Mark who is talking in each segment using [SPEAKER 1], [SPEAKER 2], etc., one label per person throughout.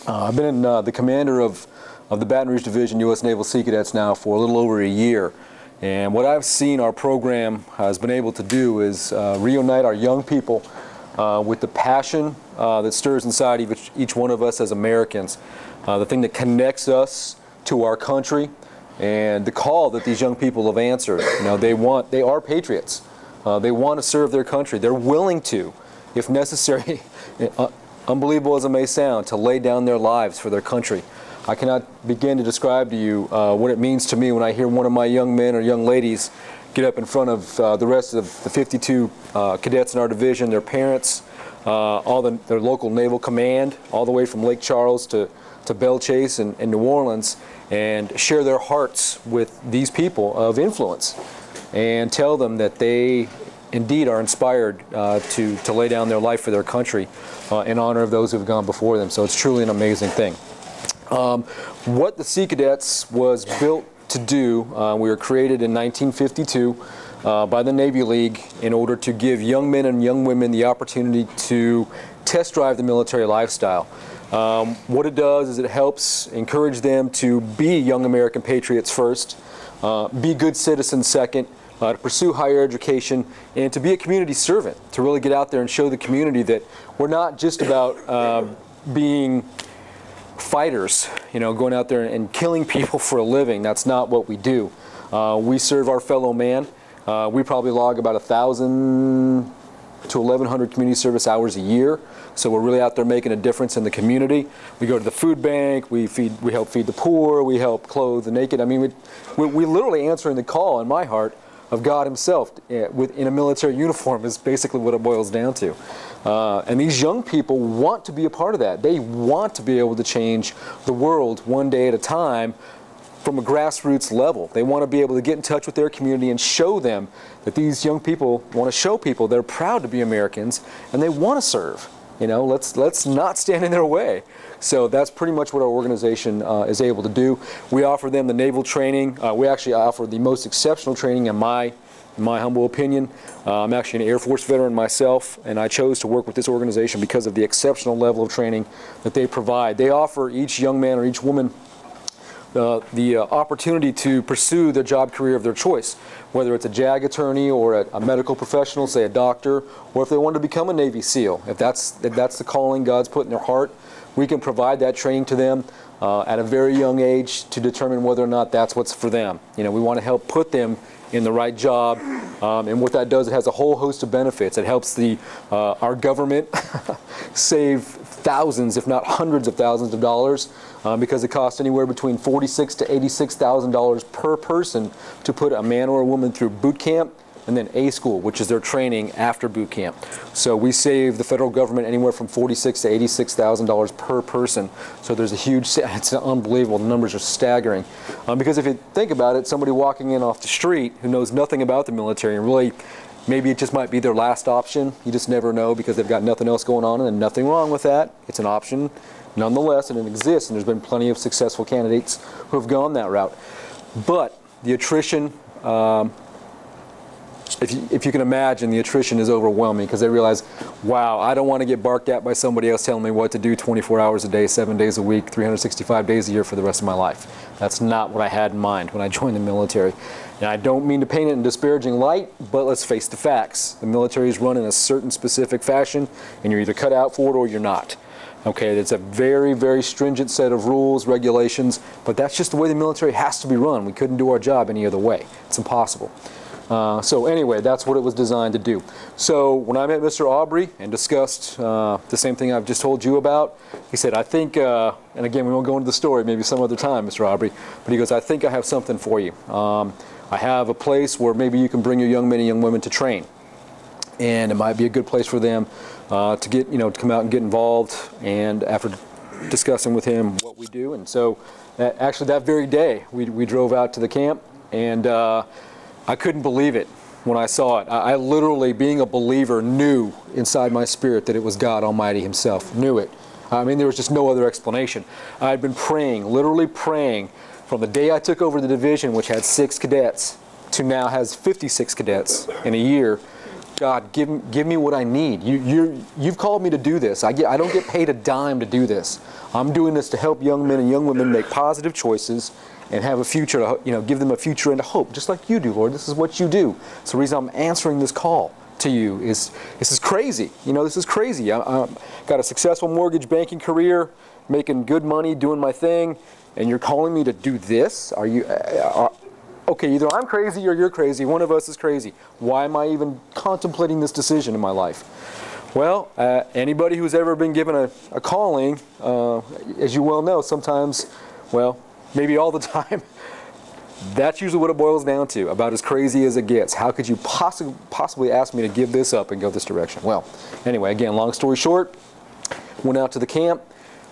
[SPEAKER 1] I've been the commander of the Baton Rouge Division U.S. Naval Sea Cadets now for a little over a year. And what I've seen our program has been able to do is reunite our young people with the passion that stirs inside each one of us as Americans, the thing that connects us to our country, and the call that these young people have answered. You know, they are patriots. They want to serve their country. They're willing to, if necessary, unbelievable as it may sound, to lay down their lives for their country. I cannot begin to describe to you what it means to me when I hear one of my young men or young ladies get up in front of the rest of the 52 cadets in our division, their parents, their local naval command, all the way from Lake Charles to Belle Chase and New Orleans, and share their hearts with these people of influence and tell them that they indeed are inspired to lay down their life for their country in honor of those who have gone before them. So it's truly an amazing thing. What the Sea Cadets was built to do, we were created in 1952 by the Navy League in order to give young men and young women the opportunity to test drive the military lifestyle. What it does is it helps encourage them to be young American patriots first, be good citizens second, to pursue higher education, and to be a community servant, to really get out there and show the community that we're not just about being fighters, you know, going out there and killing people for a living. That's not what we do. We serve our fellow man. We probably log about 1,000 to 1,100 community service hours a year. So we're really out there making a difference in the community. We go to the food bank, we help feed the poor, we help clothe the naked. I mean, we literally answering the call in my heart of God himself in a military uniform is basically what it boils down to. And these young people want to be a part of that. They want to be able to change the world one day at a time from a grassroots level. They want to be able to get in touch with their community and show them that these young people want to show people they're proud to be Americans and they want to serve. You know, let's not stand in their way. So that's pretty much what our organization is able to do. We offer them the naval training. We actually offer the most exceptional training in my humble opinion. I'm actually an Air Force veteran myself, and I chose to work with this organization because of the exceptional level of training that they provide. They offer each young man or each woman the opportunity to pursue the job career of their choice, whether it's a JAG attorney or a medical professional, say a doctor, or if they want to become a Navy SEAL. If that's the calling God's put in their heart, we can provide that training to them at a very young age to determine whether or not that's what's for them. You know, we want to help put them in the right job, and what that does, it has a whole host of benefits. It helps our government save thousands, if not hundreds of thousands of dollars, because it costs anywhere between $46,000 to $86,000 per person to put a man or a woman through boot camp and then A school, which is their training after boot camp. So we save the federal government anywhere from $46,000 to $86,000 per person. So there's a huge, it's unbelievable, the numbers are staggering. Because if you think about it, somebody walking in off the street who knows nothing about the military and really maybe it just might be their last option, you just never know because they've got nothing else going on, and nothing wrong with that. It's an option nonetheless, and it exists, and there's been plenty of successful candidates who have gone that route. But the attrition, if you can imagine, the attrition is overwhelming because they realize, wow, I don't want to get barked at by somebody else telling me what to do 24 hours a day, 7 days a week, 365 days a year for the rest of my life. That's not what I had in mind when I joined the military. And I don't mean to paint it in disparaging light, but let's face the facts. The military is run in a certain specific fashion, and you're either cut out for it or you're not. Okay, it's a very, very stringent set of rules, regulations, but that's just the way the military has to be run. We couldn't do our job any other way. It's impossible. So anyway, that's what it was designed to do. So when I met Mr. Aubrey and discussed the same thing I've just told you about, he said, I think, and again, we won't go into the story, maybe some other time, Mr. Aubrey, but he goes, I think I have something for you. I have a place where maybe you can bring your young men and young women to train. And it might be a good place for them to get, to come out and get involved. And after discussing with him what we do, and so actually that very day, we drove out to the camp, and I couldn't believe it when I saw it. I literally, being a believer, knew inside my spirit that it was God Almighty himself. Knew it. I mean, there was just no other explanation. I had been praying, literally praying, from the day I took over the division, which had 6 cadets, to now has 56 cadets in a year, God, give me what I need. You've called me to do this. I don't get paid a dime to do this. I'm doing this to help young men and young women make positive choices and have a future, give them a future and a hope, just like you do, Lord. This is what you do. So the reason I'm answering this call to you is this is crazy. This is crazy. I got a successful mortgage banking career, making good money, doing my thing, and you're calling me to do this? Are you? Okay, either I'm crazy or you're crazy. One of us is crazy. Why am I even contemplating this decision in my life? Well, anybody who's ever been given a calling, as you well know, sometimes, well, maybe all the time, that's usually what it boils down to, about as crazy as it gets. How could you possibly ask me to give this up and go this direction? Well, anyway, again, long story short, went out to the camp,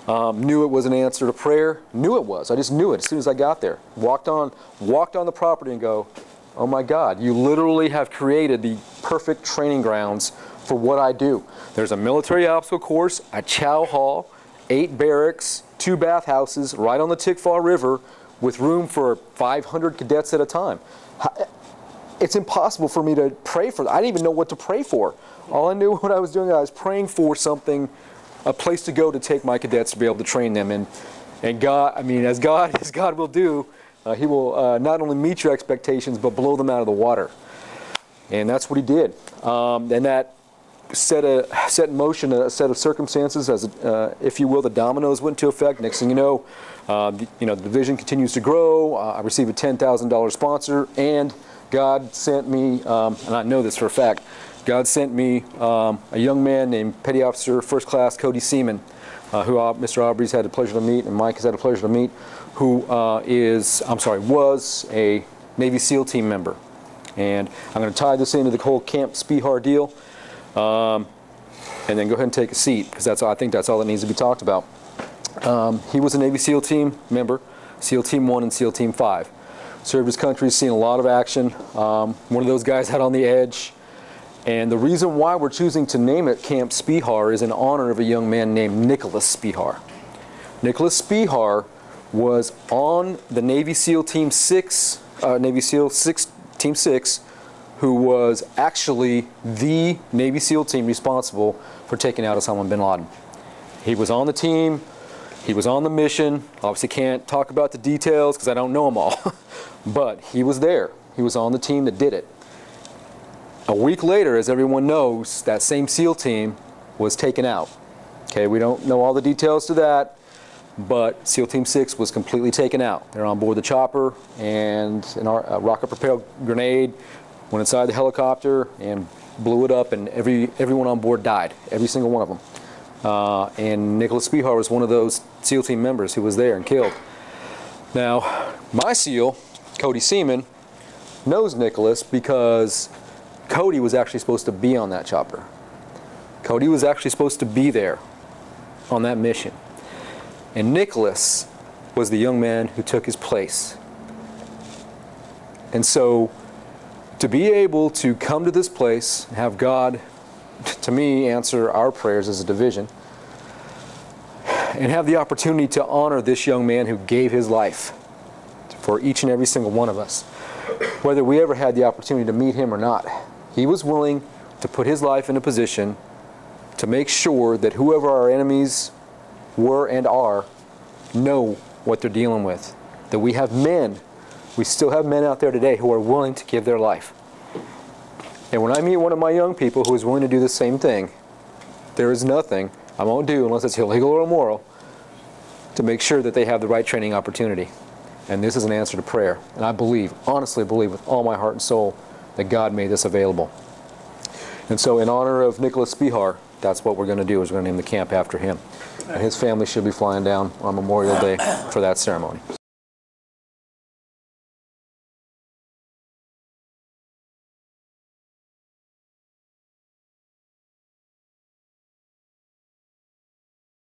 [SPEAKER 1] knew it was an answer to prayer, knew it was. I just knew it as soon as I got there. Walked on the property and go, oh my God, you literally have created the perfect training grounds for what I do. There's a military obstacle course, a chow hall, 8 barracks, 2 bathhouses right on the Tickfaw River with room for 500 cadets at a time. It's impossible for me to pray for that. I didn't even know what to pray for. All I knew what I was doing, I was praying for something, a place to go to take my cadets to be able to train them. And God, as God will do, He will not only meet your expectations, but blow them out of the water. And that's what He did. And that set in motion a set of circumstances, as if you will, the dominoes went into effect. Next thing you know, the division continues to grow. I receive a $10,000 sponsor, and God sent me, and I know this for a fact, God sent me a young man named Petty Officer First Class Cody Seaman, who Mr. Aubrey's had the pleasure to meet, and Mike has had the pleasure to meet, who was a Navy SEAL team member. And I'm going to tie this into the whole Camp Spehar deal, and then go ahead and take a seat, because I think that's all that needs to be talked about. He was a Navy SEAL team member, SEAL Team 1 and SEAL Team 5. Served his country, seen a lot of action. One of those guys out on the edge. And the reason why we're choosing to name it Camp Spehar is in honor of a young man named Nicholas Spehar. Nicholas Spehar was on the Navy SEAL Team 6, Team 6, who was actually the Navy SEAL team responsible for taking out Osama bin Laden. He was on the team, he was on the mission. Obviously can't talk about the details because I don't know them all, but he was there. He was on the team that did it. A week later, as everyone knows, that same SEAL team was taken out. Okay, we don't know all the details to that, but SEAL Team 6 was completely taken out. They're on board the chopper, and a rocket-propelled grenade went inside the helicopter and blew it up, and everyone on board died, every single one of them. And Nicholas Spehar was one of those SEAL team members who was there and killed. Now, my SEAL, Cody Seaman, knows Nicholas because Cody was actually supposed to be on that chopper. Cody was actually supposed to be there on that mission. And Nicholas was the young man who took his place. And so, to be able to come to this place and have God, to me, answer our prayers as a division, and have the opportunity to honor this young man who gave his life for each and every single one of us, whether we ever had the opportunity to meet him or not. He was willing to put his life in a position to make sure that whoever our enemies were and are know what they're dealing with. That we have men, we still have men out there today who are willing to give their life. And when I meet one of my young people who is willing to do the same thing, there is nothing I won't do unless it's illegal or immoral to make sure that they have the right training opportunity. And this is an answer to prayer. And I believe, honestly believe with all my heart and soul, that God made this available. And so in honor of Nicholas Spehar, that's what we're going to do, is we're going to name the camp after him. And his family should be flying down on Memorial Day for that ceremony.